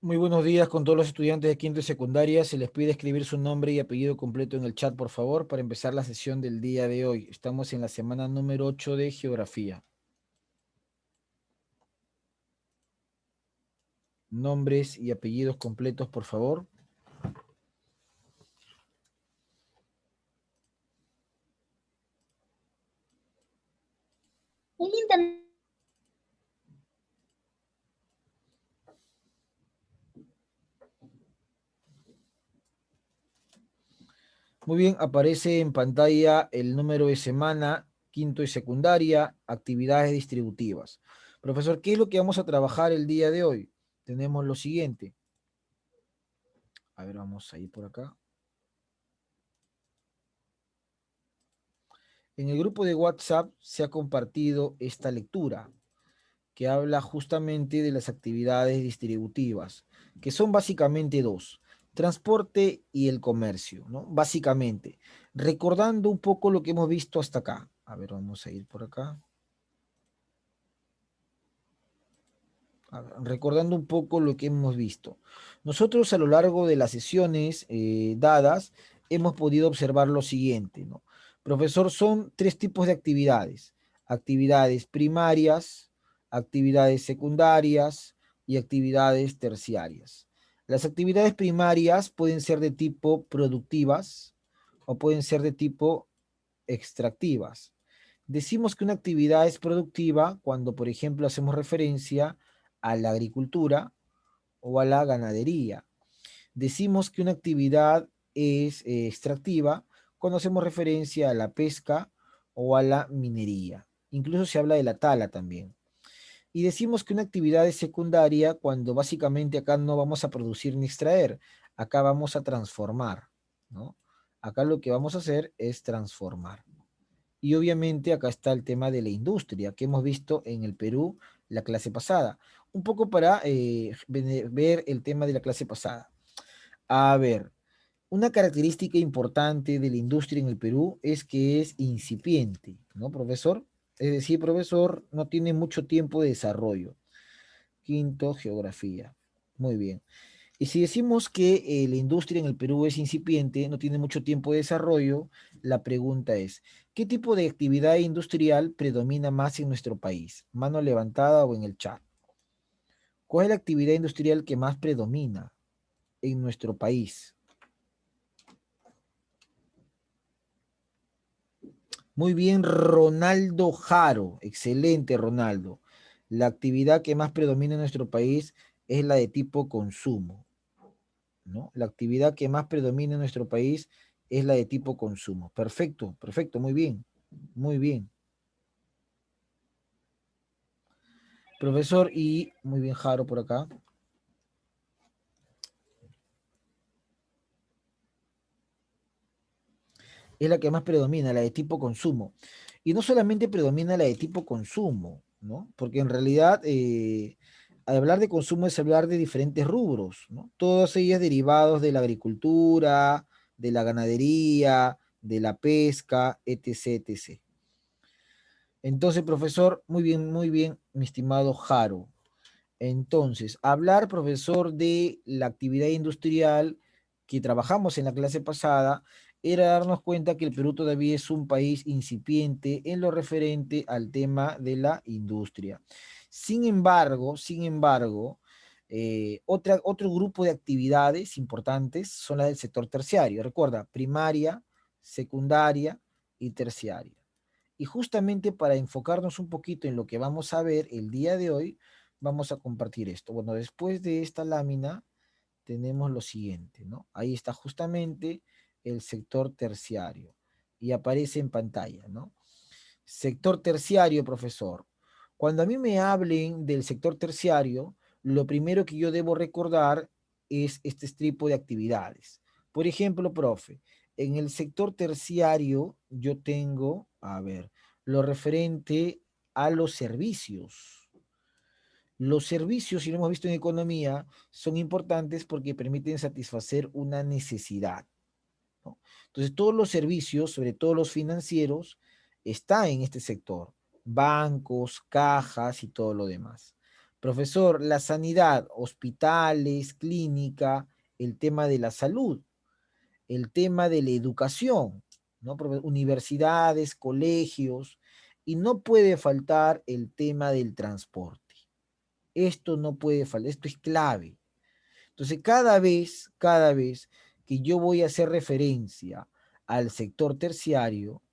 Muy buenos días con todos los estudiantes de quinto y secundaria. Se les pide escribir su nombre y apellido completo en el chat, por favor, para empezar la sesión del día de hoy. Estamos en la semana número 8 de Geografía. Nombres y apellidos completos, por favor. El internet. Muy bien, aparece en pantalla el número de semana, quinto y secundaria, actividades distributivas. Profesor, ¿qué es lo que vamos a trabajar el día de hoy? Tenemos lo siguiente. A ver, vamos a ir por acá. En el grupo de WhatsApp se ha compartido esta lectura que habla justamente de las actividades distributivas, que son básicamente dos, transporte y el comercio, ¿no? Básicamente, recordando un poco lo que hemos visto hasta acá. A ver, vamos a ir por acá. Recordando un poco lo que hemos visto. Nosotros a lo largo de las sesiones dadas hemos podido observar lo siguiente, ¿no? Profesor, son tres tipos de actividades. Actividades primarias, actividades secundarias y actividades terciarias. Las actividades primarias pueden ser de tipo productivas o pueden ser de tipo extractivas. Decimos que una actividad es productiva cuando, por ejemplo, hacemos referencia a la agricultura o a la ganadería. Decimos que una actividad es extractiva cuando hacemos referencia a la pesca o a la minería. Incluso se habla de la tala también. Y decimos que una actividad es secundaria cuando básicamente acá no vamos a producir ni extraer, acá vamos a transformar, ¿no? Acá lo que vamos a hacer es transformar. Y obviamente acá está el tema de la industria que hemos visto en el Perú la clase pasada. Un poco para ver el tema de la clase pasada. A ver, una característica importante de la industria en el Perú es que es incipiente, ¿no, profesor? Es decir, profesor, no tiene mucho tiempo de desarrollo. Quinto, geografía. Muy bien. Y si decimos que la industria en el Perú es incipiente, no tiene mucho tiempo de desarrollo, la pregunta es, ¿qué tipo de actividad industrial predomina más en nuestro país? Mano levantada o en el chat. ¿Cuál es la actividad industrial que más predomina en nuestro país? Muy bien, Ronaldo Jaro. Excelente, Ronaldo. La actividad que más predomina en nuestro país es la de tipo consumo, ¿no? La actividad que más predomina en nuestro país es la de tipo consumo. Perfecto, perfecto, muy bien, muy bien. Profesor, y muy bien, Jaro, por acá. Es la que más predomina, la de tipo consumo. Y no solamente predomina la de tipo consumo, ¿no? Porque en realidad al hablar de consumo es hablar de diferentes rubros, ¿no? Todas ellas derivados de la agricultura, de la ganadería, de la pesca, etc., etc. Entonces, profesor, muy bien, mi estimado Jaro. Entonces, hablar, profesor, de la actividad industrial que trabajamos en la clase pasada, era darnos cuenta que el Perú todavía es un país incipiente en lo referente al tema de la industria. Sin embargo, otro grupo de actividades importantes son las del sector terciario. Recuerda, primaria, secundaria y terciaria. Y justamente para enfocarnos un poquito en lo que vamos a ver el día de hoy, vamos a compartir esto. Bueno, después de esta lámina tenemos lo siguiente, ¿no? Ahí está justamente el sector terciario y aparece en pantalla, ¿no? Sector terciario, profesor. Cuando a mí me hablen del sector terciario, lo primero que yo debo recordar es este tipo de actividades. Por ejemplo, profe, en el sector terciario yo tengo, a ver, lo referente a los servicios. Los servicios, si lo hemos visto en economía, son importantes porque permiten satisfacer una necesidad, ¿no? Entonces, todos los servicios, sobre todo los financieros, están en este sector. Bancos, cajas y todo lo demás. Profesor, la sanidad, hospitales, clínica, el tema de la salud, el tema de la educación, ¿no? Universidades, colegios, y no puede faltar el tema del transporte. Esto no puede faltar, esto es clave. Entonces, cada vez que yo voy a hacer referencia al sector terciario,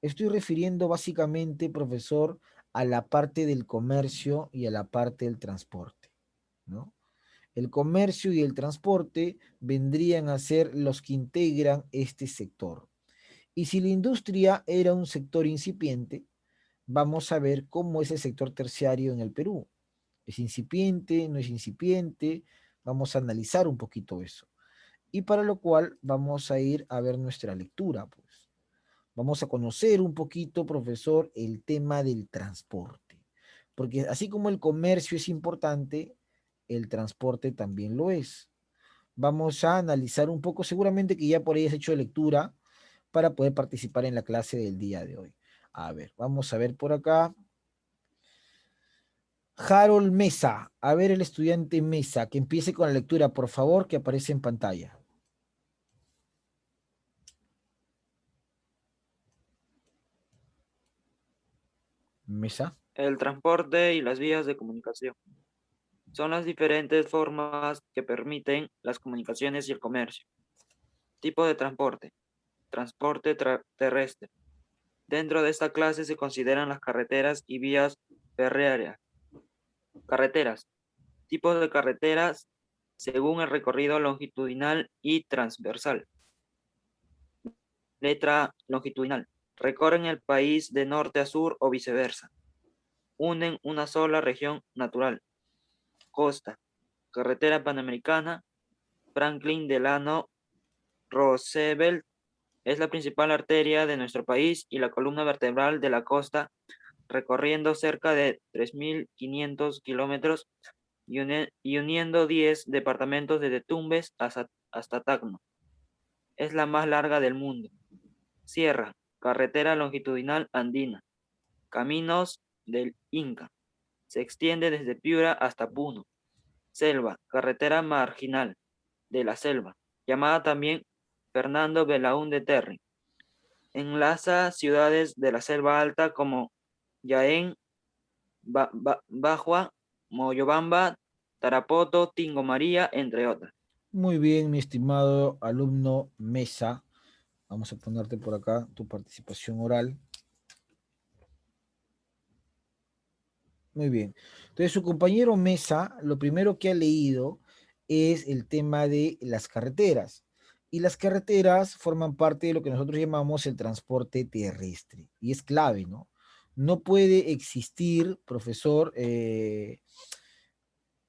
estoy refiriendo básicamente, profesor, a la parte del comercio y a la parte del transporte, ¿no? El comercio y el transporte vendrían a ser los que integran este sector. Y si la industria era un sector incipiente, vamos a ver cómo es el sector terciario en el Perú. ¿Es incipiente? ¿No es incipiente? Vamos a analizar un poquito eso. Y para lo cual vamos a ir a ver nuestra lectura, pues. Vamos a conocer un poquito, profesor, el tema del transporte. Porque así como el comercio es importante, el transporte también lo es. Vamos a analizar un poco, seguramente que ya por ahí has hecho lectura para poder participar en la clase del día de hoy. A ver, vamos a ver por acá. Harold Mesa, a ver el estudiante Mesa, que empiece con la lectura, por favor, que aparece en pantalla. Mesa. El transporte y las vías de comunicación son las diferentes formas que permiten las comunicaciones y el comercio. Tipo de transporte. Transporte terrestre. Dentro de esta clase se consideran las carreteras y vías ferroviarias. Carreteras. Tipos de carreteras según el recorrido longitudinal y transversal. Letra longitudinal. Recorren el país de norte a sur o viceversa. Unen una sola región natural. Costa. Carretera Panamericana, Franklin Delano Roosevelt es la principal arteria de nuestro país y la columna vertebral de la costa, recorriendo cerca de 3.500 kilómetros y uniendo 10 departamentos desde Tumbes hasta Tacna. Es la más larga del mundo. Sierra, carretera longitudinal andina, caminos del Inca. Se extiende desde Piura hasta Puno. Selva, carretera marginal de la selva, llamada también Fernando Belaúnde Terry. Enlaza ciudades de la selva alta como Jaén, Bajua, Moyobamba, Tarapoto, Tingo María, entre otras. Muy bien, mi estimado alumno Mesa. Vamos a ponerte por acá tu participación oral. Muy bien. Entonces, su compañero Mesa, lo primero que ha leído es el tema de las carreteras. Y las carreteras forman parte de lo que nosotros llamamos el transporte terrestre. Y es clave, ¿no? No puede existir, profesor,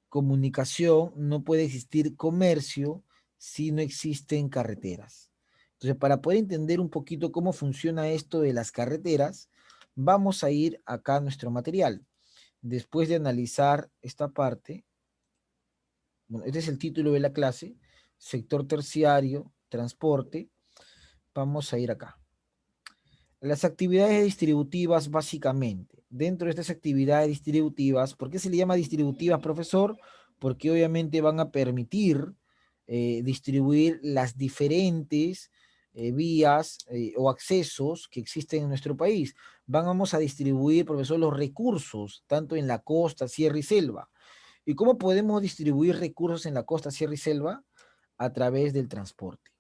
comunicación, no puede existir comercio si no existen carreteras. Entonces, para poder entender un poquito cómo funciona esto de las carreteras, vamos a ir acá a nuestro material. Después de analizar esta parte, bueno, este es el título de la clase, sector terciario, transporte, vamos a ir acá. Las actividades distributivas básicamente. Dentro de estas actividades distributivas, ¿por qué se le llama distributivas, profesor? Porque obviamente van a permitir distribuir las diferentes vías o accesos que existen en nuestro país. Vamos a distribuir, profesor, los recursos, tanto en la costa, sierra y selva. ¿Y cómo podemos distribuir recursos en la costa, sierra y selva? A través del transporte.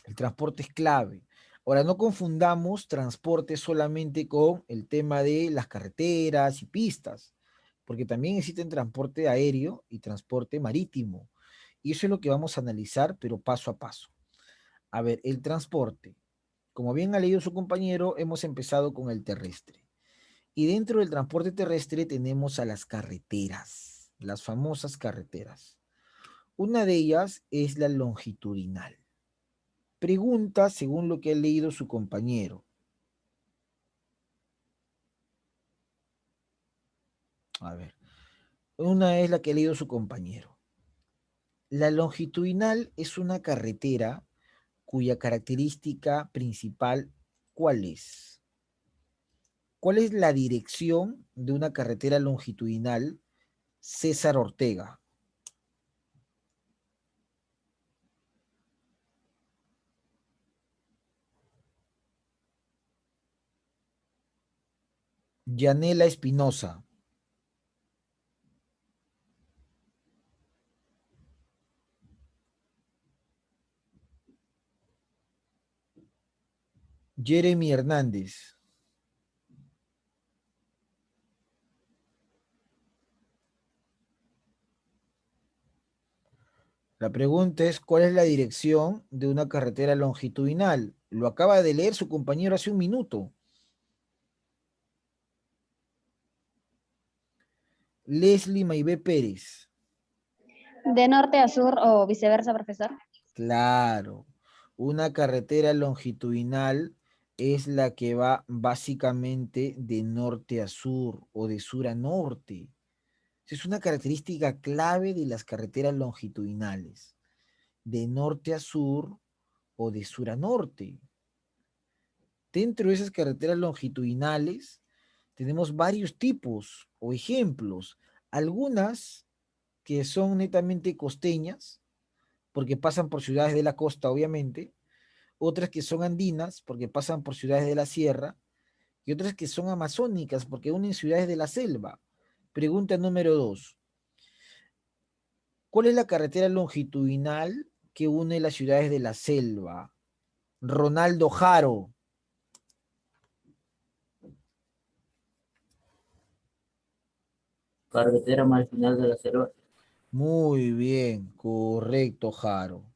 El transporte es clave. Ahora, no confundamos transporte solamente con el tema de las carreteras y pistas, porque también existe transporte aéreo y transporte marítimo. Y eso es lo que vamos a analizar, pero paso a paso. A ver, el transporte. Como bien ha leído su compañero, hemos empezado con el terrestre. Y dentro del transporte terrestre tenemos a las carreteras, las famosas carreteras. Una de ellas es la longitudinal. Pregunta según lo que ha leído su compañero. A ver. Una es la que ha leído su compañero. La longitudinal es una carretera cuya característica principal, ¿cuál es? ¿Cuál es la dirección de una carretera longitudinal César Ortega? Yanela Espinosa. Jeremy Hernández. La pregunta es, ¿cuál es la dirección de una carretera longitudinal? Lo acaba de leer su compañero hace un minuto. Leslie Maibé Pérez. ¿De norte a sur o viceversa, profesor? Claro, una carretera longitudinal es la que va básicamente de norte a sur o de sur a norte. Esa es una característica clave de las carreteras longitudinales, de norte a sur o de sur a norte. Dentro de esas carreteras longitudinales tenemos varios tipos o ejemplos, algunas que son netamente costeñas, porque pasan por ciudades de la costa, obviamente, otras que son andinas, porque pasan por ciudades de la sierra, y otras que son amazónicas, porque unen ciudades de la selva. Pregunta número 2. ¿Cuál es la carretera longitudinal que une las ciudades de la selva? Ronaldo Jaro. Carretera marginal de la selva. Muy bien, correcto, Jaro.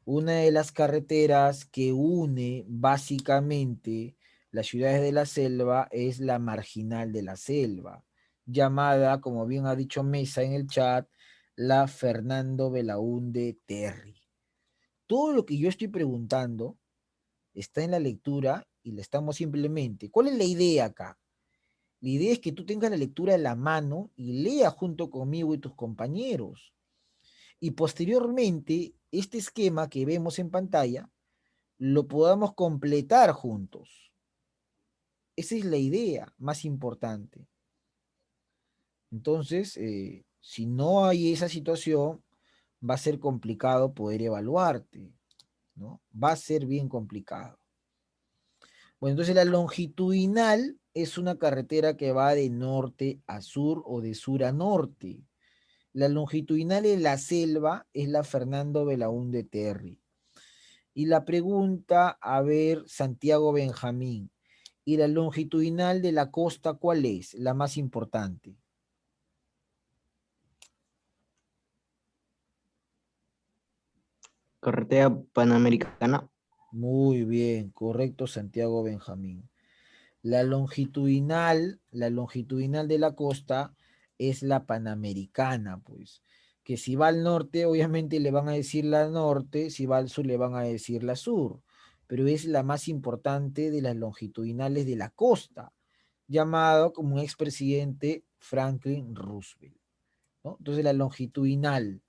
Una de las carreteras que une básicamente las ciudades de la selva es la marginal de la selva, llamada, como bien ha dicho Mesa en el chat, la Fernando Belaúnde Terry. Todo lo que yo estoy preguntando está en la lectura y le estamos simplemente. ¿Cuál es la idea acá? La idea es que tú tengas la lectura en la mano y lea junto conmigo y tus compañeros. Y posteriormente, este esquema que vemos en pantalla lo podamos completar juntos. Esa es la idea más importante. Entonces, si no hay esa situación, va a ser complicado poder evaluarte, ¿no? Va a ser bien complicado. Bueno, entonces la longitudinal es una carretera que va de norte a sur o de sur a norte. La longitudinal en la selva es la Fernando Belaúnde Terry. Y la pregunta, a ver, Santiago Benjamín, ¿y la longitudinal de la costa cuál es? La más importante. Carretera Panamericana. Muy bien, correcto, Santiago Benjamín. La longitudinal de la costa es la Panamericana, pues. Que si va al norte, obviamente le van a decir la norte, si va al sur, le van a decir la sur. Pero es la más importante de las longitudinales de la costa, llamado como un expresidente Franklin Roosevelt, ¿no? Entonces, la longitudinal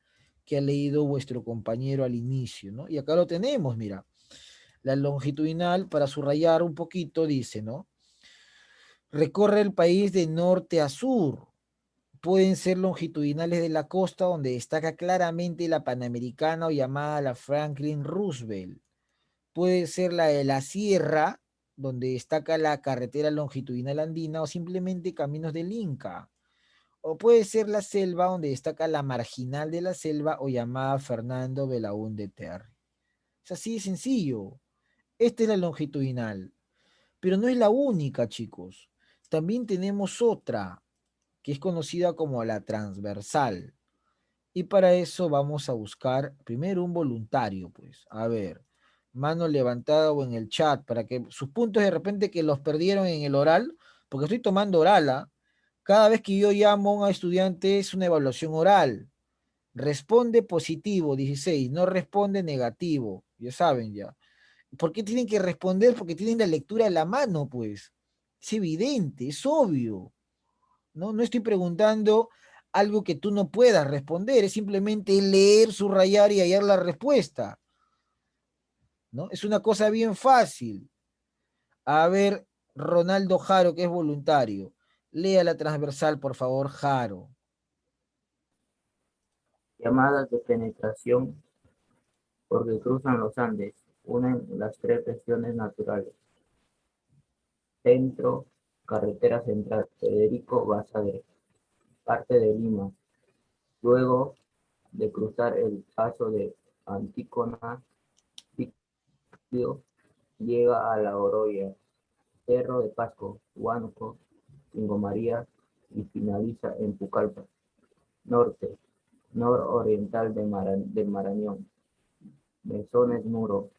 que ha leído vuestro compañero al inicio, ¿no? Y acá lo tenemos, mira. La longitudinal, para subrayar un poquito, dice, ¿no? Recorre el país de norte a sur. Pueden ser longitudinales de la costa, donde destaca claramente la Panamericana o llamada la Franklin Roosevelt. Puede ser la de la sierra, donde destaca la carretera longitudinal andina o simplemente caminos del Inca. O puede ser la selva, donde destaca la marginal de la selva o llamada Fernando Belaúnde Terry. Es así de sencillo. Esta es la longitudinal. Pero no es la única, chicos. También tenemos otra, que es conocida como la transversal. Y para eso vamos a buscar primero un voluntario, pues. A ver, mano levantada o en el chat, para que sus puntos de repente que los perdieron en el oral, porque estoy tomando oral, ¿ah? Cada vez que yo llamo a un estudiante es una evaluación oral. Responde positivo, 16, no responde negativo, ya saben ya. ¿Por qué tienen que responder? Porque tienen la lectura en la mano, pues. Es evidente, es obvio. No, no estoy preguntando algo que tú no puedas responder, es simplemente leer, subrayar y hallar la respuesta, ¿no? Es una cosa bien fácil. A ver, Ronaldo Jaro, que es voluntario, lea la transversal, por favor, Jaro. Llamadas de penetración porque cruzan los Andes, unen las tres regiones naturales. Centro, carretera central, Federico Basadre, parte de Lima. Luego de cruzar el paso de Antícona, Pío, llega a La Oroya, Cerro de Pasco, Huánuco, Cinco María y finaliza en Pucallpa, norte, nororiental del Marañón, Mesones Muro,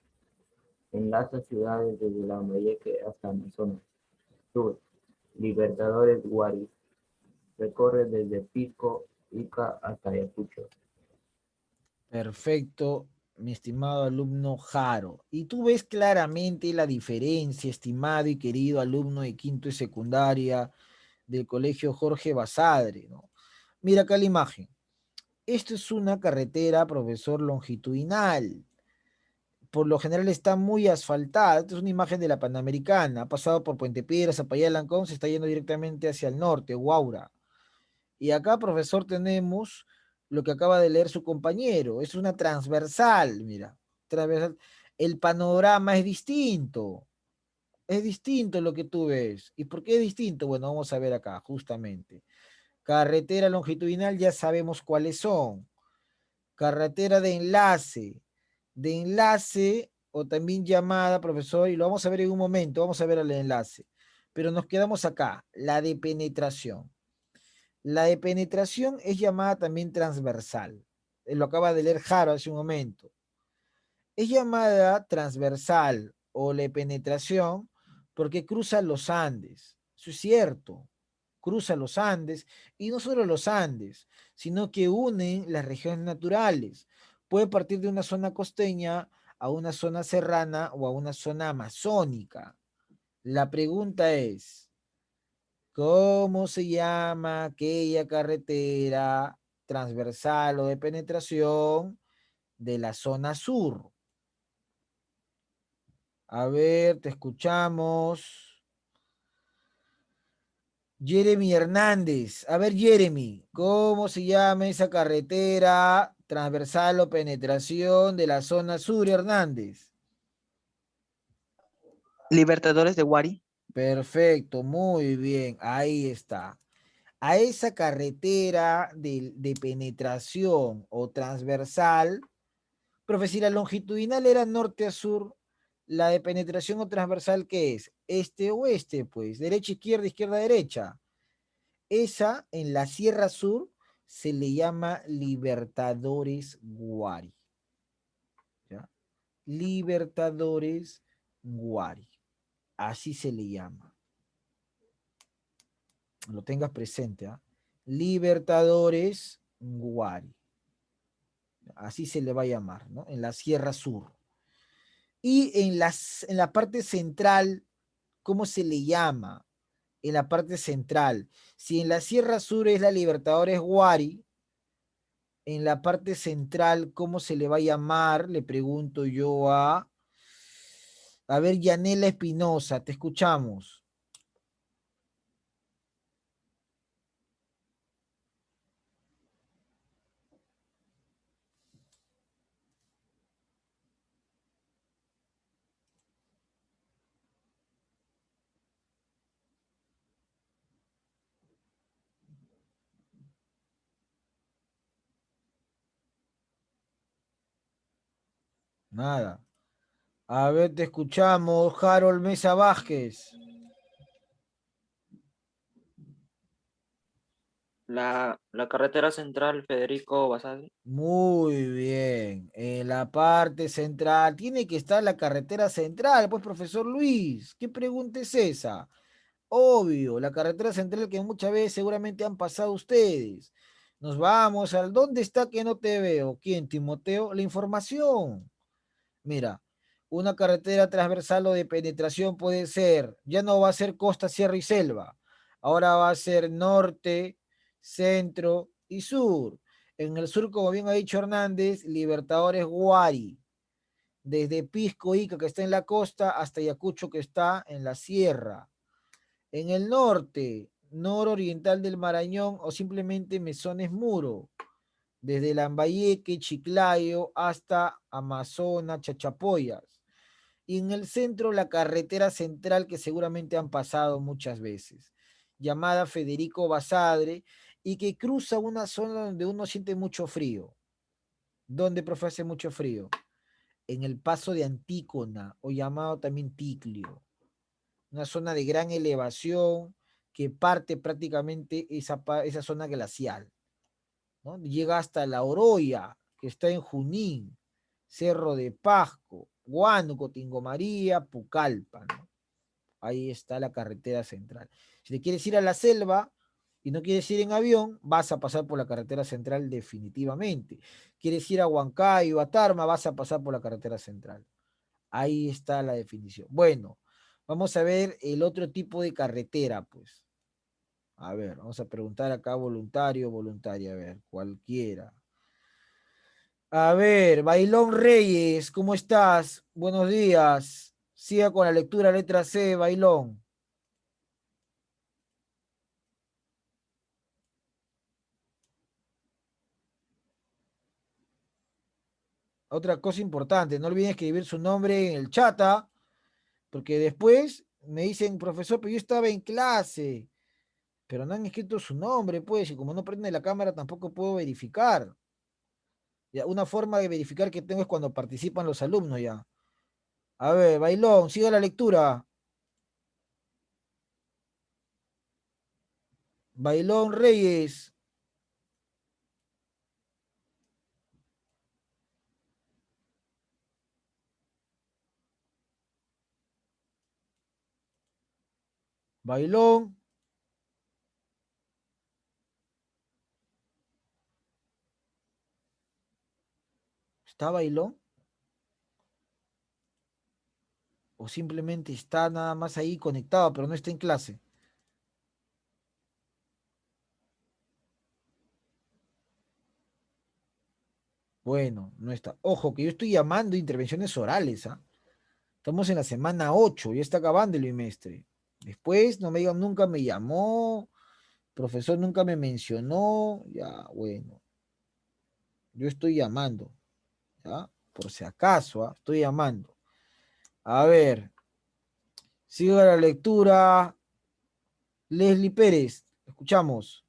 enlaza ciudades desde Lambayeque hasta Amazonas, sur, Libertadores Guari, recorre desde Pisco, Ica hasta Ayacucho. Perfecto, mi estimado alumno Jaro. Y tú ves claramente la diferencia, estimado y querido alumno de quinto y secundaria del Colegio Jorge Basadre, ¿no? Mira acá la imagen. Esto es una carretera, profesor, longitudinal. Por lo general está muy asfaltada. Esta es una imagen de la Panamericana. Ha pasado por Puente Piedras, Zapallá, Lancón, se está yendo directamente hacia el norte, Huaura. Y acá, profesor, tenemos lo que acaba de leer su compañero. Es una transversal, mira. Transversal. El panorama es distinto. Es distinto lo que tú ves. ¿Y por qué es distinto? Bueno, vamos a ver acá, justamente. Carretera longitudinal, ya sabemos cuáles son. Carretera de enlace o también llamada, profesor, y lo vamos a ver en un momento, vamos a ver el enlace. Pero nos quedamos acá, la de penetración. La de penetración es llamada también transversal. Lo acaba de leer Jaro hace un momento. Es llamada transversal o la de penetración porque cruza los Andes. Eso es cierto. Cruza los Andes y no solo los Andes, sino que une las regiones naturales. Puede partir de una zona costeña a una zona serrana o a una zona amazónica. La pregunta es, ¿cómo se llama aquella carretera transversal o de penetración de la zona sur? A ver, te escuchamos. Jeremy Hernández. A ver, Jeremy, ¿cómo se llama esa carretera transversal o penetración de la zona sur, Hernández? Libertadores de Guari. Perfecto, muy bien, ahí está. A esa carretera de penetración o transversal, profe, si la longitudinal era norte a sur, la de penetración o transversal, ¿qué es? Este-oeste, pues, derecha-izquierda, izquierda-derecha. Esa en la Sierra Sur se le llama Libertadores Guari. ¿Ya? Libertadores Guari. Así se le llama. Lo tengas presente. ¿Ah? Libertadores Guari. Así se le va a llamar, ¿no? En la Sierra Sur. Y en la parte central, ¿cómo se le llama? En la parte central. Si en la Sierra Sur es la Libertadores Guari, en la parte central, ¿cómo se le va a llamar? Le pregunto yo a ver, Yanela Espinosa, te escuchamos. Nada. A ver, te escuchamos, Harold Mesa Vázquez. La carretera central Federico Basadre. Muy bien. En la parte central. Tiene que estar la carretera central, pues, profesor Luis. ¿Qué pregunta es esa? Obvio, la carretera central que muchas veces seguramente han pasado ustedes. Nos vamos al ¿dónde está que no te veo? ¿Quién, Timoteo? La información. Mira, una carretera transversal o de penetración puede ser, ya no va a ser costa, sierra y selva. Ahora va a ser norte, centro, y sur. En el sur, como bien ha dicho Hernández, Libertadores Guari. Desde Pisco, Ica, que está en la costa, hasta Ayacucho, que está en la sierra. En el norte, nororiental del Marañón o simplemente Mesones Muro. Desde Lambayeque, Chiclayo, hasta Amazonas, Chachapoyas. Y en el centro, la carretera central que seguramente han pasado muchas veces, llamada Federico Basadre, y que cruza una zona donde uno siente mucho frío. ¿Dónde, profe, hace mucho frío? En el paso de Antícona, o llamado también Ticlio. Una zona de gran elevación que parte prácticamente esa zona glacial, ¿no? Llega hasta La Oroya, que está en Junín, Cerro de Pasco, Huánuco, Tingomaría, Pucallpa, ¿no? Ahí está la carretera central. Si te quieres ir a la selva y no quieres ir en avión, vas a pasar por la carretera central definitivamente. Quieres ir a Huancayo, a Tarma, vas a pasar por la carretera central. Ahí está la definición. Bueno, vamos a ver el otro tipo de carretera, pues. A ver, vamos a preguntar acá voluntario, voluntaria, a ver, cualquiera. A ver, Bailón Reyes, ¿cómo estás? Buenos días. Siga con la lectura, letra C, Bailón. Otra cosa importante, no olviden escribir su nombre en el chat, ¿ah? Porque después me dicen, profesor, pero yo estaba en clase, pero no han escrito su nombre, pues, y como no prende la cámara tampoco puedo verificar. Ya, una forma de verificar que tengo es cuando participan los alumnos ya. A ver, Bailón, siga la lectura. Bailón Reyes. Bailón. ¿Está Bailón? ¿O simplemente está nada más ahí conectado, pero no está en clase? Bueno, no está. Ojo, que yo estoy llamando intervenciones orales, ¿ah? Estamos en la semana 8, ya está acabando el bimestre. Después no me digan, nunca me llamó, profesor nunca me mencionó. Ya, bueno, yo estoy llamando, ¿ya? Por si acaso, ¿ah? Estoy llamando. A ver, siga la lectura. Leslie Pérez, escuchamos.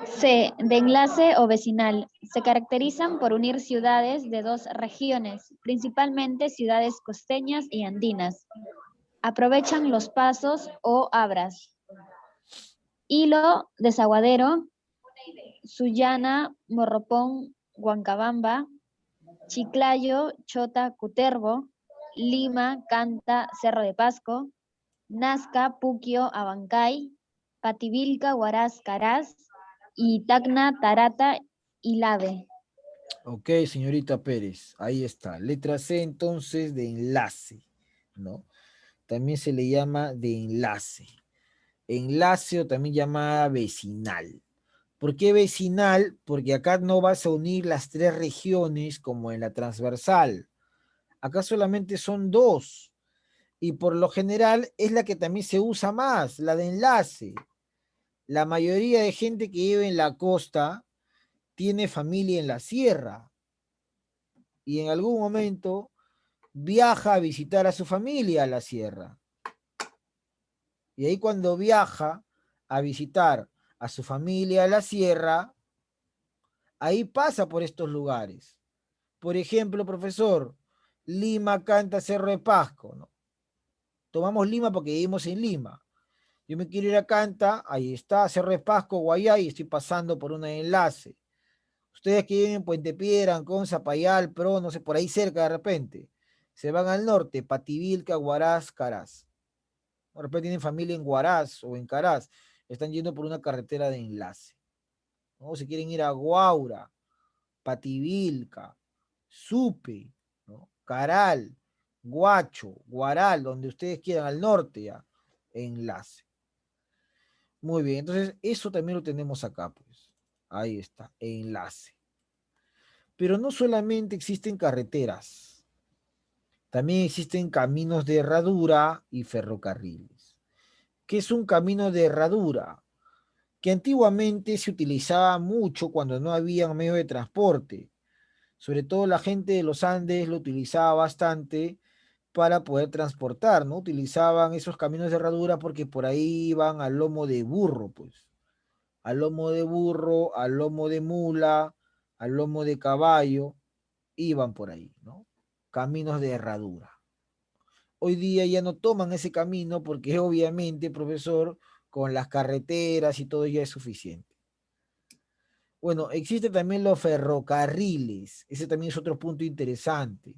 C. De enlace o vecinal. Se caracterizan por unir ciudades de dos regiones, principalmente ciudades costeñas y andinas. Aprovechan los pasos o abras. Hilo, Desaguadero, Sullana, Morropón, Huancabamba, Chiclayo, Chota, Cutervo, Lima, Canta, Cerro de Pasco, Nazca, Puquio, Abancay, Pativilca, Huaraz, Caraz, y Tacna, Tarata y Lave. Ok, señorita Pérez, ahí está. Letra C entonces de enlace, ¿no? También se le llama de enlace. Enlace o también llamada vecinal. ¿Por qué vecinal? Porque acá no vas a unir las tres regiones como en la transversal. Acá solamente son dos. Y por lo general es la que también se usa más, la de enlace. La mayoría de gente que vive en la costa tiene familia en la sierra y en algún momento viaja a visitar a su familia a la sierra. Y ahí cuando viaja a visitar a su familia a la sierra, ahí pasa por estos lugares. Por ejemplo, profesor, Lima, Canta, Cerro de Pasco, ¿no? Tomamos Lima porque vivimos en Lima. Yo me quiero ir a Canta, ahí está, Cerro de Pasco, Guayay, y estoy pasando por un enlace. Ustedes que viven en Puente Piedra, Ancón, Zapayal, Pro, no sé, por ahí cerca de repente, se van al norte, Pativilca, Huaraz, Caraz. De repente tienen familia en Huaraz o en Caraz, están yendo por una carretera de enlace. ¿No? Si quieren ir a Guaura, Pativilca, Supe, ¿no? Caral, Guacho, Guaral, donde ustedes quieran, al norte ya, enlace. Muy bien, entonces eso también lo tenemos acá, pues. Ahí está, enlace. Pero no solamente existen carreteras, también existen caminos de herradura y ferrocarriles. ¿Qué es un camino de herradura? Que antiguamente se utilizaba mucho cuando no había medio de transporte. Sobre todo la gente de los Andes lo utilizaba bastante para poder transportar, ¿no? Utilizaban esos caminos de herradura porque por ahí iban al lomo de burro, pues. Al lomo de burro, al lomo de mula, al lomo de caballo, iban por ahí, ¿no? Caminos de herradura. Hoy día ya no toman ese camino porque obviamente, profesor, con las carreteras y todo ya es suficiente. Bueno, existen también los ferrocarriles. Ese también es otro punto interesante.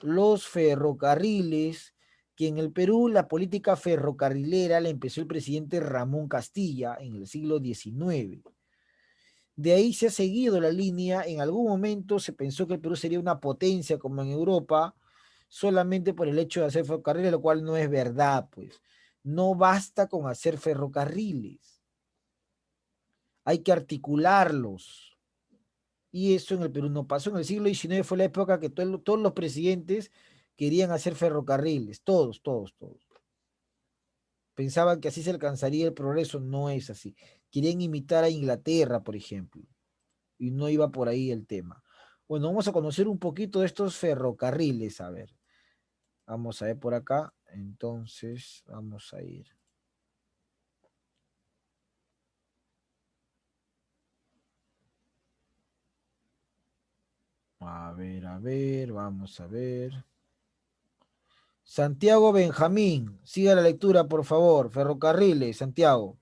Los ferrocarriles, que en el Perú la política ferrocarrilera la empezó el presidente Ramón Castilla en el siglo XIX. De ahí se ha seguido la línea. En algún momento se pensó que el Perú sería una potencia como en Europa, solamente por el hecho de hacer ferrocarriles, lo cual no es verdad, pues. No basta con hacer ferrocarriles. Hay que articularlos. Y eso en el Perú no pasó. En el siglo XIX fue la época que todos los presidentes querían hacer ferrocarriles. Todos, todos, todos. Pensaban que así se alcanzaría el progreso. No es así. Querían imitar a Inglaterra, por ejemplo. Y no iba por ahí el tema. Bueno, vamos a conocer un poquito de estos ferrocarriles. A ver. Vamos a ver por acá. Entonces, vamos a ir. A ver, vamos a ver. Santiago Benjamín, siga la lectura, por favor. Ferrocarriles, Santiago.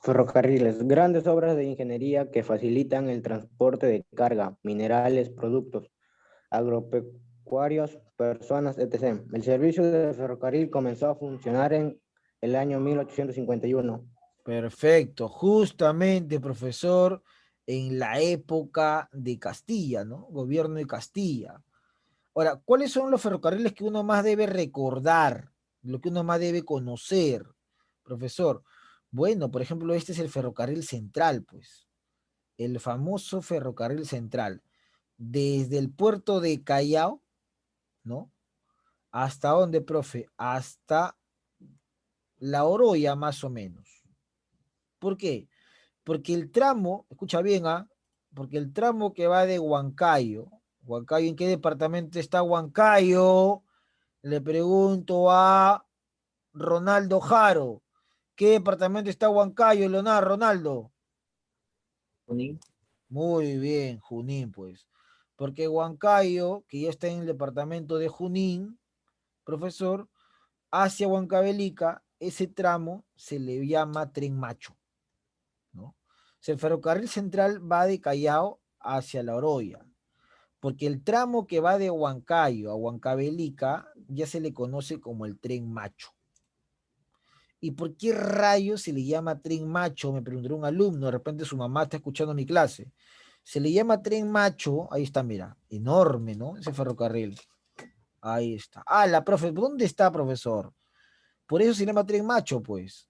Ferrocarriles, grandes obras de ingeniería que facilitan el transporte de carga, minerales, productos agropecuarios, personas, etc. El servicio de ferrocarril comenzó a funcionar en el año 1851. Perfecto, justamente, profesor, en la época de Castilla, ¿no? Gobierno de Castilla. Ahora, ¿cuáles son los ferrocarriles que uno más debe recordar? Lo que uno más debe conocer, profesor. Bueno, por ejemplo, este es el ferrocarril central, pues. El famoso ferrocarril central. Desde el puerto de Callao, ¿no? ¿Hasta dónde, profe? Hasta La Oroya, más o menos. ¿Por qué? Porque el tramo, escucha bien, ¿ah? Porque el tramo que va de Huancayo, Huancayo, ¿en qué departamento está Huancayo? Le pregunto a Ronaldo Jaro, ¿qué departamento está Huancayo, Leonardo Ronaldo? Junín, Muy bien, Junín, pues. Porque Huancayo, que ya está en el departamento de Junín, profesor, hacia Huancavelica, ese tramo se le llama Tren Macho, ¿no? O sea, el ferrocarril central va de Callao hacia La Oroya, porque el tramo que va de Huancayo a Huancavelica ya se le conoce como el Tren Macho. ¿Y por qué rayos se le llama Tren Macho? Me preguntará un alumno, de repente su mamá está escuchando mi clase. Se le llama Tren Macho, ahí está, mira, enorme, ¿no? Ese ferrocarril. Ahí está. Ah, la profe, ¿dónde está, profesor? Por eso se llama Tren Macho, pues.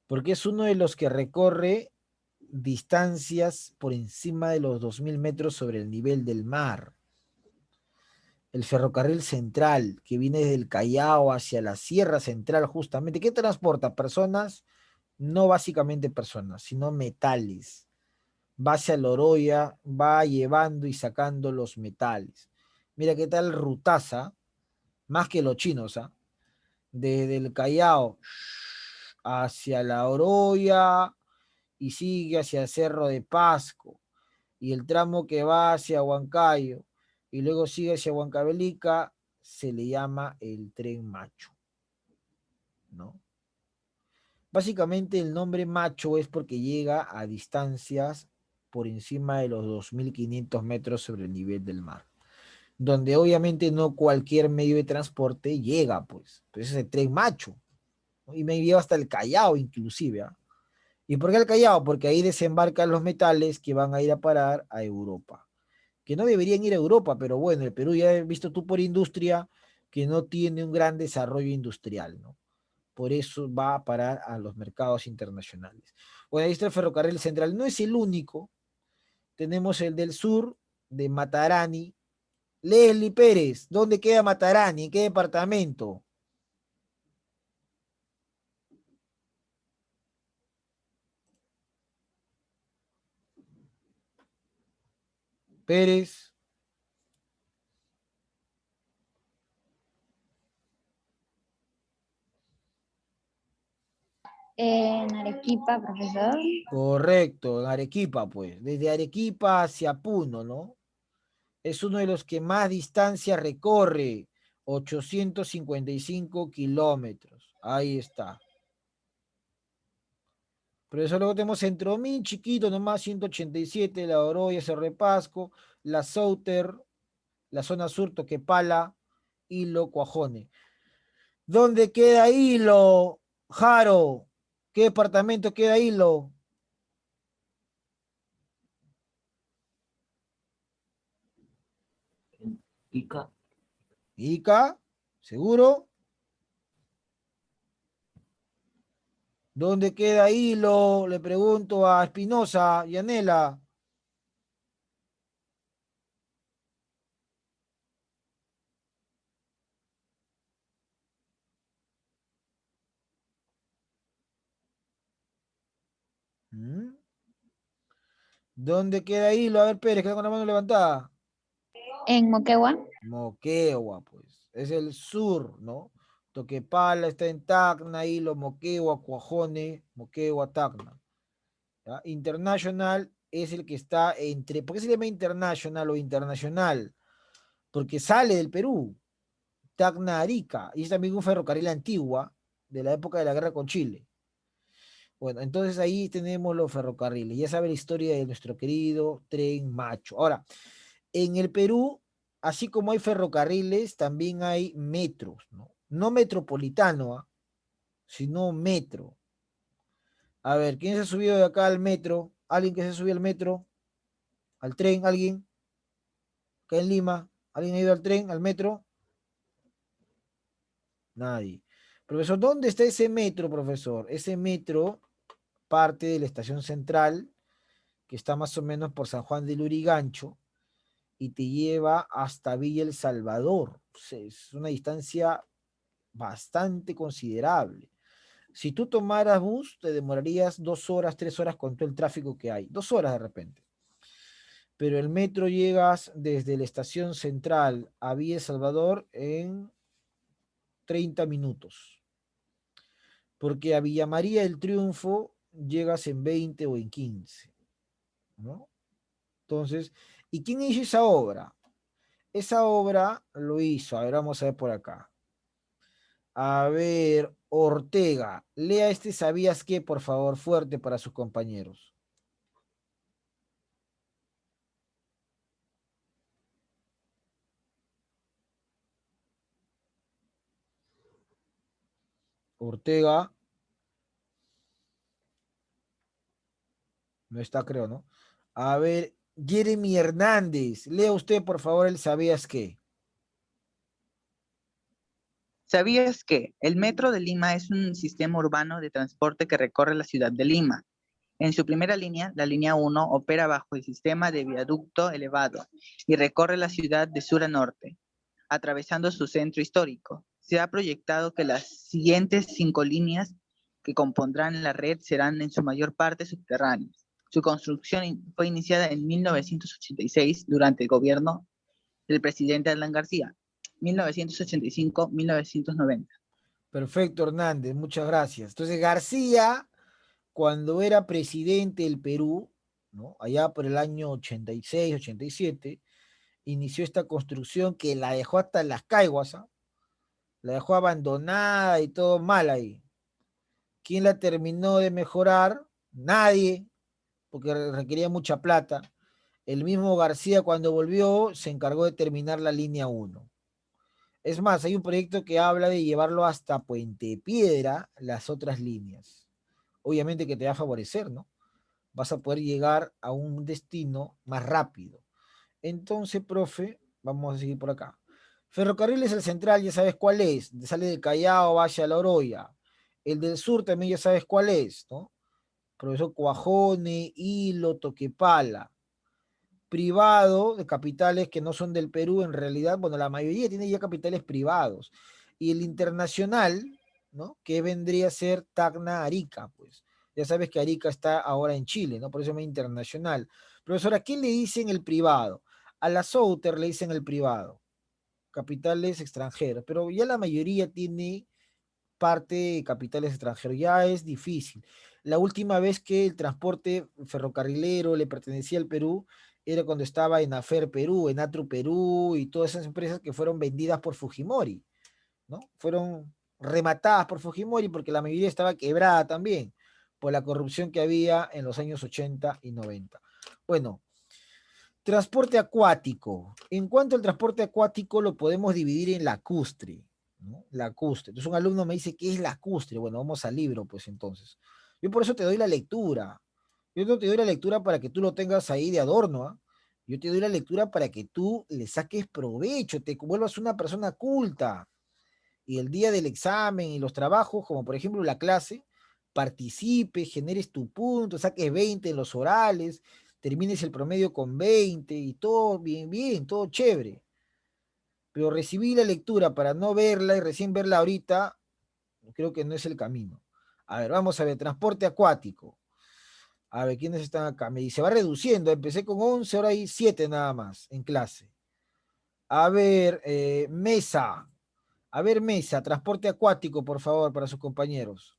Porque es uno de los que recorre distancias por encima de los 2000 metros sobre el nivel del mar. El ferrocarril central, que viene desde el Callao hacia la Sierra Central, justamente. ¿Qué transporta? Personas, no básicamente personas, sino metales. Va hacia Loroya, va llevando y sacando los metales. Mira qué tal rutaza, más que los chinos, ¿ah? Desde el Callao hacia la Oroya y sigue hacia el Cerro de Pasco. Y el tramo que va hacia Huancayo y luego sigue hacia Huancavelica se le llama el Tren Macho, ¿no? Básicamente el nombre Macho es porque llega a distancias por encima de los 2500 metros sobre el nivel del mar, donde obviamente no cualquier medio de transporte llega, pues. Entonces es el Tren Macho, ¿no? Y me lleva hasta el Callao inclusive, ¿eh? ¿Y por qué el Callao? Porque ahí desembarcan los metales que van a ir a parar a Europa, que no deberían ir a Europa, pero bueno, el Perú ya he visto tú por industria que no tiene un gran desarrollo industrial, ¿no? por eso va a parar a los mercados internacionales. Bueno, ahí está el ferrocarril central, no es el único, tenemos el del sur, de Matarani. Leslie Pérez, ¿dónde queda Matarani? ¿En qué departamento? Pérez. En Arequipa, profesor. Correcto, en Arequipa, pues. Desde Arequipa hacia Puno, ¿no? Es uno de los que más distancia recorre, 855 kilómetros. Ahí está. Pero eso luego tenemos Centromín, chiquito, nomás 187, La Oroya, Cerro de Pasco, La Souter, la zona sur, Toquepala, Hilo, Cuajone. ¿Dónde queda Hilo, Jaro? ¿Qué departamento queda Hilo? En Ica, Ica, ¿seguro? ¿Dónde queda Hilo? Le pregunto a Espinosa, Yanela. ¿Mm? ¿Dónde queda Hilo? A ver, Pérez, queda con la mano levantada. En Moquegua. Moquegua, pues. Es el sur, ¿no? Toquepala está en Tacna, Hilo, Moquegua, Cuajone, Moquegua, Tacna. ¿Ya? International es el que está entre. ¿Por qué se llama International o Internacional? Porque sale del Perú. Tacna, Arica. Y es también un ferrocarril antigua de la época de la guerra con Chile. Bueno, entonces ahí tenemos los ferrocarriles. Ya sabe la historia de nuestro querido Tren Macho. Ahora, en el Perú, así como hay ferrocarriles, también hay metros, ¿no? No metropolitano, ¿ah? Sino metro. A ver, ¿quién se ha subido de acá al metro? ¿Alguien que se subió al metro? ¿Al tren? ¿Alguien? ¿Acá en Lima? ¿Alguien ha ido al tren, al metro? Nadie. Profesor, ¿dónde está ese metro, profesor? Ese metro parte de la estación central, que está más o menos por San Juan de Lurigancho, y te lleva hasta Villa El Salvador. O sea, es una distancia bastante considerable. Si tú tomaras bus, te demorarías 2 horas, 3 horas con todo el tráfico que hay. 2 horas de repente. Pero el metro llegas desde la estación central a Villa El Salvador en 30 minutos. Porque a Villa María del Triunfo llegas en 20 o en 15, ¿no? Entonces, ¿y quién hizo esa obra? Esa obra lo hizo, a ver, vamos a ver por acá. A ver, Ortega, lea este ¿sabías qué? Por favor, fuerte para sus compañeros. Ortega, no está, creo, ¿no? A ver, Jeremy Hernández, lea usted, por favor, el ¿sabías qué? ¿Sabías que el Metro de Lima es un sistema urbano de transporte que recorre la ciudad de Lima? En su primera línea, la línea 1, opera bajo el sistema de viaducto elevado y recorre la ciudad de sur a norte, atravesando su centro histórico. Se ha proyectado que las siguientes 5 líneas que compondrán la red serán en su mayor parte subterráneas. Su construcción fue iniciada en 1986 durante el gobierno del presidente Alan García, 1985-1990. Perfecto, Hernández, muchas gracias. Entonces, García, cuando era presidente del Perú, ¿no? Allá por el año 86, 87, inició esta construcción que la dejó hasta las caiguas, ¿ah? La dejó abandonada y todo mal ahí. ¿Quién la terminó de mejorar? Nadie, porque requería mucha plata. El mismo García cuando volvió se encargó de terminar la línea 1. Es más, hay un proyecto que habla de llevarlo hasta Puente Piedra, las otras líneas. Obviamente que te va a favorecer, ¿no? Vas a poder llegar a un destino más rápido. Entonces, profe, vamos a seguir por acá. Ferrocarriles El Central, ya sabes cuál es. Sale del Callao, va hacia La Oroya. El del sur también ya sabes cuál es, ¿no? Profesor Cuajone, Hilo, Toquepala. Privado de capitales que no son del Perú, en realidad, bueno, la mayoría tiene ya capitales privados. Y el internacional, ¿no? Que vendría a ser Tacna Arica, pues. Ya sabes que Arica está ahora en Chile, ¿no? Por eso se llama internacional. Profesor, ¿a quién le dicen el privado? A la Souter le dicen el privado, capitales extranjeros, pero ya la mayoría tiene parte de capitales extranjeros, ya es difícil. La última vez que el transporte ferrocarrilero le pertenecía al Perú era cuando estaba en Afer Perú, en Atru Perú y todas esas empresas que fueron vendidas por Fujimori, ¿no? Fueron rematadas por Fujimori porque la mayoría estaba quebrada también por la corrupción que había en los años 80 y 90. Bueno, transporte acuático. En cuanto al transporte acuático, lo podemos dividir en lacustre, ¿no? Lacustre. Entonces un alumno me dice, ¿qué es lacustre? Bueno, vamos al libro, pues entonces. Yo por eso te doy la lectura. Yo no te doy la lectura para que tú lo tengas ahí de adorno, ¿ah? Yo te doy la lectura para que tú le saques provecho, te vuelvas una persona culta. Y el día del examen y los trabajos, como por ejemplo la clase, participes, generes tu punto, saques 20 en los orales, termines el promedio con 20 y todo bien, bien, todo chévere. Pero recibí la lectura para no verla y recién verla ahorita, creo que no es el camino. A ver, vamos a ver, transporte acuático. A ver, ¿quiénes están acá? Me dice, va reduciendo, empecé con 11, ahora hay 7 nada más en clase. A ver, mesa. A ver, mesa, transporte acuático, por favor, para sus compañeros.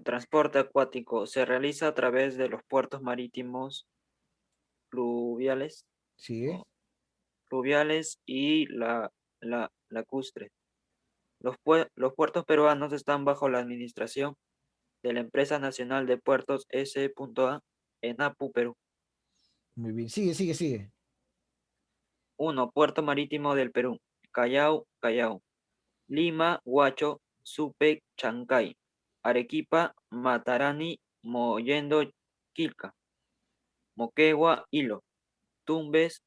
Transporte acuático se realiza a través de los puertos marítimos fluviales, Sí. o fluviales y lacustres. Los puertos peruanos están bajo la administración de la Empresa Nacional de Puertos S.A. ENAPU Perú. Muy bien. Sigue, sigue, sigue. 1. Puerto Marítimo del Perú. Callao, Callao. Lima, Huacho, Supe, Chancay. Arequipa, Matarani, Mollendo, Quilca. Moquegua, Hilo. Tumbes,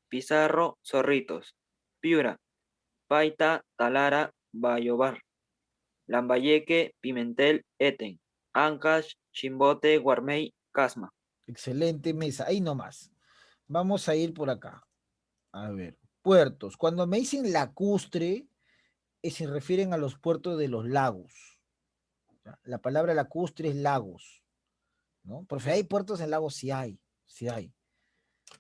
Pizarro, Zorritos. Piura, Paita, Talara, Bayobar. Lambayeque, Pimentel, Eten. Ancash, Chimbote, Guarmey, Casma. Excelente mesa. Ahí nomás. Vamos a ir por acá. A ver. Puertos. Cuando me dicen lacustre, se refieren a los puertos de los lagos. ¿Ya? La palabra lacustre es lagos, ¿no? Porque hay puertos en lagos, sí hay, sí hay.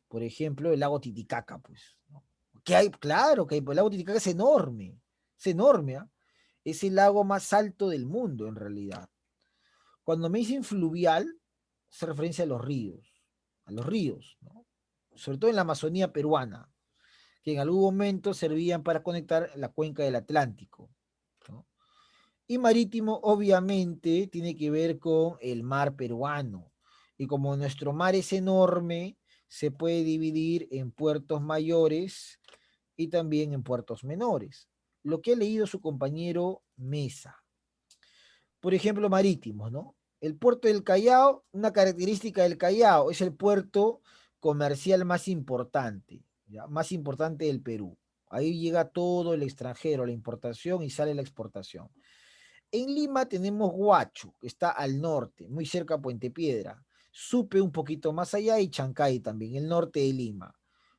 Por ejemplo, el lago Titicaca, pues, ¿no? ¿Qué hay? Claro que hay, pues, el lago Titicaca es enorme, ¿ah? Es el lago más alto del mundo, en realidad. Cuando me dicen fluvial, se referencia a los ríos, ¿no? Sobre todo en la Amazonía peruana, que en algún momento servían para conectar la cuenca del Atlántico, ¿no? Y marítimo, obviamente, tiene que ver con el mar peruano. Y como nuestro mar es enorme, se puede dividir en puertos mayores y también en puertos menores. Lo que ha leído su compañero Mesa. Por ejemplo, marítimos, ¿no? El puerto del Callao, una característica del Callao, es el puerto comercial más importante, ¿ya? Más importante del Perú. Ahí llega todo el extranjero, la importación y sale la exportación. En Lima tenemos Huacho, que está al norte, muy cerca a Puente Piedra. Supe un poquito más allá y Chancay también, el norte de Lima.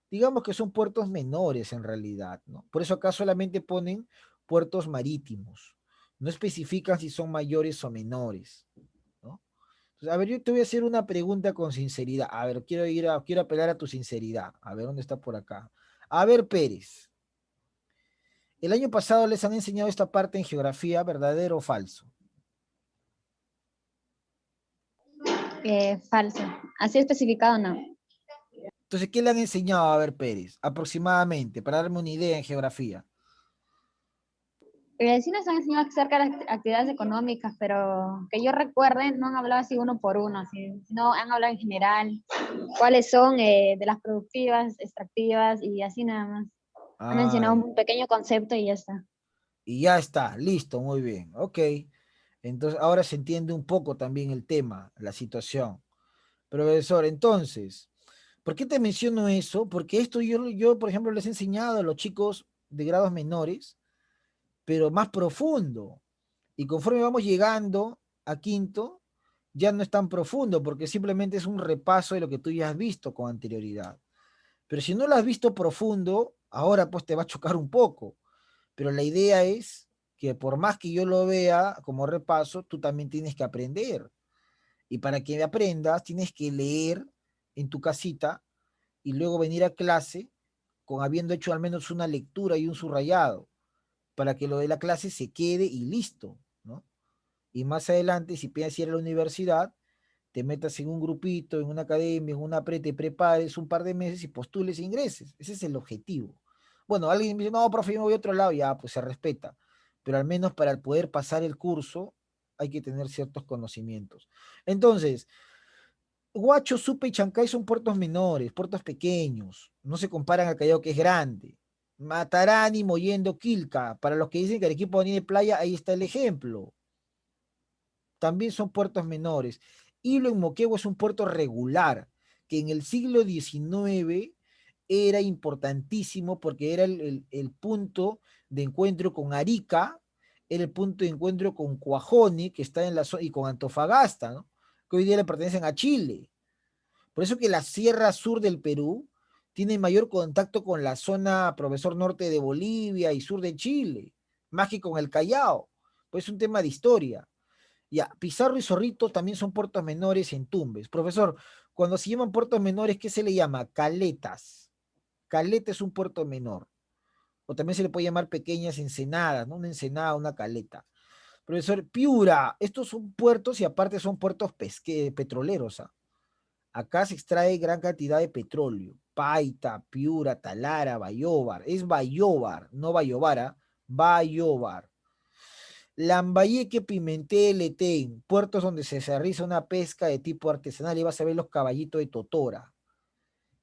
Digamos que son puertos menores en realidad, ¿no? Por eso acá solamente ponen puertos marítimos. No especifican si son mayores o menores, ¿no? Entonces, a ver, yo te voy a hacer una pregunta con sinceridad. A ver, quiero apelar a tu sinceridad. A ver, ¿dónde está por acá? A ver, Pérez. El año pasado les han enseñado esta parte en geografía, ¿verdadero o falso? Falso. Así especificado, no. Entonces, ¿qué le han enseñado a ver Pérez? Aproximadamente, para darme una idea en geografía. Sí nos han enseñado acerca de las actividades económicas, pero que yo recuerde, no han hablado así uno por uno, sino han hablado en general, cuáles son de las productivas, extractivas y así nada más. Han mencionado Ay, un pequeño concepto y ya está. y ya está, listo, muy bien. Ok. Entonces, ahora se entiende un poco también el tema, la situación. Profesor, entonces, ¿por qué te menciono eso? Porque esto yo, por ejemplo, les he enseñado a los chicos de grados menores pero más profundo. Y conforme vamos llegando a quinto, ya no es tan profundo, porque simplemente es un repaso de lo que tú ya has visto con anterioridad. Pero si no lo has visto profundo, ahora pues te va a chocar un poco. Pero la idea es que por más que yo lo vea como repaso, tú también tienes que aprender. Y para que aprendas, tienes que leer en tu casita y luego venir a clase con habiendo hecho al menos una lectura y un subrayado, para que lo de la clase se quede y listo, ¿no? Y más adelante, si piensas ir a la universidad, te metas en un grupito, en una academia, en una pre, te prepares un par de meses y postules e ingreses. Ese es el objetivo. Bueno, alguien me dice, no, profe, yo me voy a otro lado, ya, pues se respeta. Pero al menos para poder pasar el curso hay que tener ciertos conocimientos. Entonces, Huacho, Supe y Chancay son puertos menores, puertos pequeños, no se comparan al Callao que es grande. Matarani, Mollendo, Quilca, para los que dicen que el equipo no tiene playa, ahí está el ejemplo. También son puertos menores. Hilo en Moquegua es un puerto regular, que en el siglo XIX era importantísimo porque era el punto de encuentro con Arica, era el punto de encuentro con Cuajone, que está en la zona, y con Antofagasta, ¿no? Que hoy día le pertenecen a Chile. Por eso que la sierra sur del Perú tiene mayor contacto con la zona, profesor, norte de Bolivia y sur de Chile, más que con el Callao. Pues es un tema de historia. Ya, Pizarro y Zorrito también son puertos menores en Tumbes. Profesor, cuando se llaman puertos menores, ¿qué se le llama? Caletas. Caleta es un puerto menor. O también se le puede llamar pequeñas ensenadas, ¿no? Una ensenada, una caleta. Profesor, Piura, estos son puertos y aparte son puertos petroleros. ¿Ah? Acá se extrae gran cantidad de petróleo. Paita, Piura, Talara, Bayóvar. Es Bayóvar, no Bayovara, Bayóvar. Lambayeque, Pimentel, Letén, puertos donde se realiza una pesca de tipo artesanal y vas a ver los caballitos de Totora.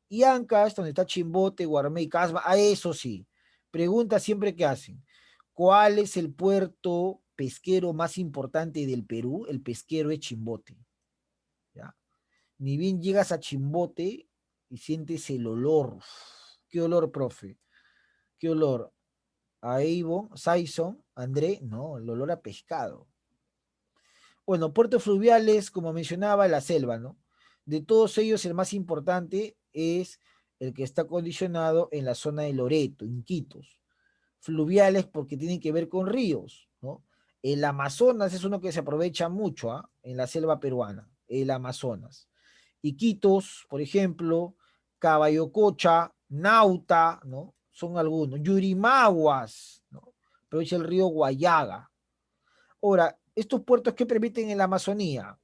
Y Ancash, donde está Chimbote, Guarmey, Casba, a eso sí. Pregunta siempre que hacen, ¿cuál es el puerto pesquero más importante del Perú? El pesquero es Chimbote. ¿Ya? Ni bien llegas a Chimbote y sientes el olor. ¿Qué olor, profe? ¿Qué olor? A Avon, Saison, André, no, el olor a pescado. Bueno, puertos fluviales, como mencionaba, la selva, ¿no? De todos ellos, el más importante es el que está condicionado en la zona de Loreto, en Iquitos. Fluviales porque tienen que ver con ríos, ¿no? El Amazonas es uno que se aprovecha mucho, ¿ah? En la selva peruana, el Amazonas. Iquitos, por ejemplo, Caballococha, Nauta, ¿no? Son algunos. Yurimaguas, ¿no? Aprovecha el río Guayaga. Ahora, estos puertos que permiten en la Amazonía,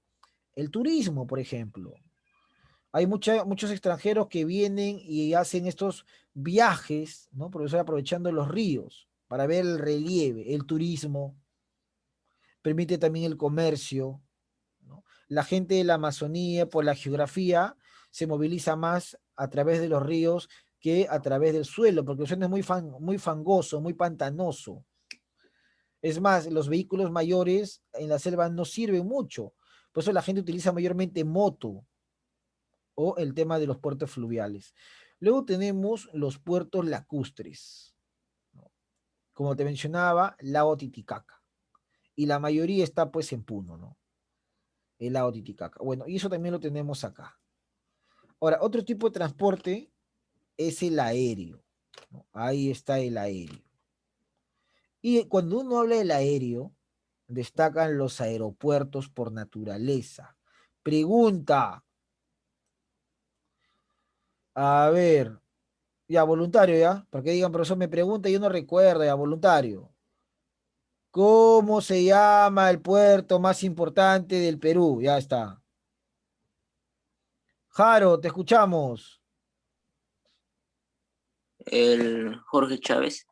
el turismo, por ejemplo. Hay muchos extranjeros que vienen y hacen estos viajes, ¿no? Profesor, aprovechando los ríos para ver el relieve, el turismo, permite también el comercio, ¿no? La gente de la Amazonía, por la geografía, se moviliza más a través de los ríos que a través del suelo, porque el suelo es muy fangoso, muy pantanoso. Es más, los vehículos mayores en la selva no sirven mucho. Por eso la gente utiliza mayormente moto o el tema de los puertos fluviales. Luego tenemos los puertos lacustres, ¿no? Como te mencionaba, lago Titicaca. Y la mayoría está pues en Puno, ¿no? El lago Titicaca. Bueno, y eso también lo tenemos acá. Ahora, otro tipo de transporte es el aéreo, ¿no? Ahí está el aéreo. Y cuando uno habla del aéreo, destacan los aeropuertos por naturaleza. Pregunta, a ver, ya, voluntario, ya, para que digan, profesor, me pregunta y yo no recuerdo, ya, voluntario. ¿Cómo se llama el puerto más importante del Perú? Ya está. Jaro, te escuchamos. El Jorge Chávez.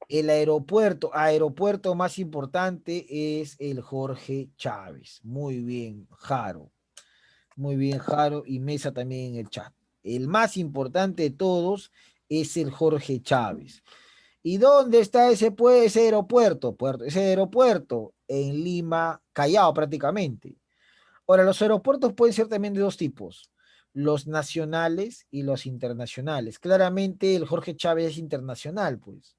El aeropuerto más importante es el Jorge Chávez. Muy bien, Jaro. Muy bien, Jaro y Mesa también en el chat. El más importante de todos es el Jorge Chávez. ¿Y dónde está ese aeropuerto? Ese aeropuerto en Lima, Callao prácticamente. Ahora, los aeropuertos pueden ser también de dos tipos, los nacionales y los internacionales. Claramente el Jorge Chávez es internacional, pues.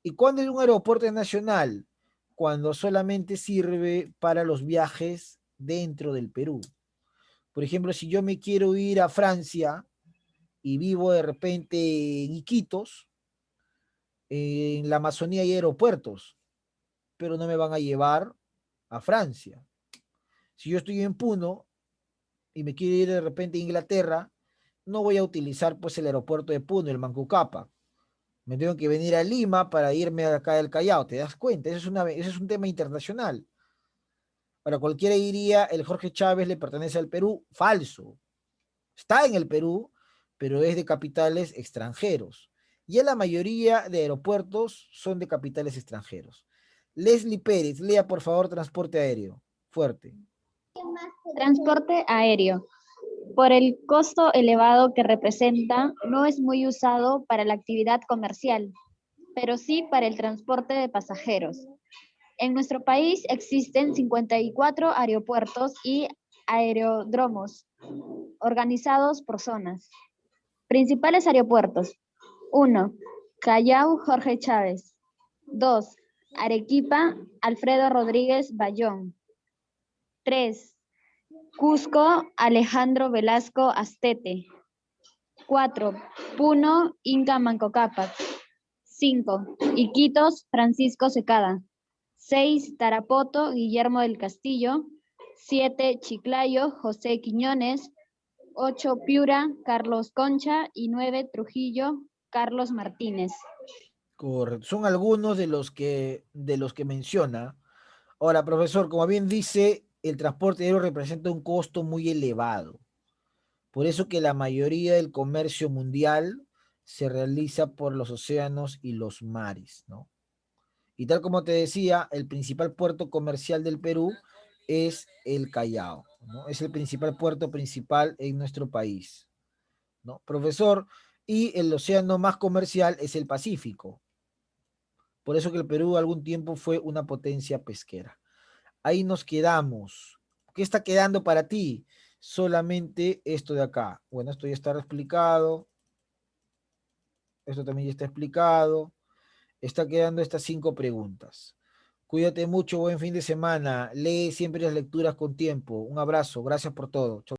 ¿Y cuándo es un aeropuerto nacional? Cuando solamente sirve para los viajes dentro del Perú. Por ejemplo, si yo me quiero ir a Francia y vivo de repente en Iquitos, en la Amazonía hay aeropuertos, pero no me van a llevar a Francia. Si yo estoy en Puno y me quiero ir de repente a Inglaterra, no voy a utilizar pues el aeropuerto de Puno, el Mancucapa. Me tengo que venir a Lima para irme acá del Callao, ¿te das cuenta? Ese es un tema internacional. Para cualquiera diría, el Jorge Chávez le pertenece al Perú, falso. Está en el Perú, pero es de capitales extranjeros. Ya la mayoría de aeropuertos son de capitales extranjeros. Leslie Pérez, lea por favor transporte aéreo. Fuerte. Transporte aéreo. Por el costo elevado que representa, no es muy usado para la actividad comercial, pero sí para el transporte de pasajeros. En nuestro país existen 54 aeropuertos y aeródromos organizados por zonas. Principales aeropuertos. 1. Callao, Jorge Chávez. 2. Arequipa, Alfredo Rodríguez Bayón. 3. Cusco, Alejandro Velasco Astete. 4. Puno, Inca Manco Cápac. 5. Iquitos, Francisco Secada. 6. Tarapoto, Guillermo del Castillo. 7. Chiclayo, José Quiñones. 8. Piura, Carlos Concha. Y 9. Trujillo, Carlos Martínez. Correcto. Son algunos de los que menciona. Ahora, profesor, como bien dice, el transporte aéreo representa un costo muy elevado. Por eso que la mayoría del comercio mundial se realiza por los océanos y los mares, ¿no? Y tal como te decía, el principal puerto comercial del Perú es el Callao, ¿no? Es el principal puerto principal en nuestro país, ¿no? Profesor, y el océano más comercial es el Pacífico. Por eso que el Perú algún tiempo fue una potencia pesquera. Ahí nos quedamos. ¿Qué está quedando para ti? Solamente esto de acá. Bueno, esto ya está explicado. Esto también ya está explicado. Está quedando estas 5 preguntas. Cuídate mucho, buen fin de semana. Lee siempre las lecturas con tiempo. Un abrazo, gracias por todo. Chau.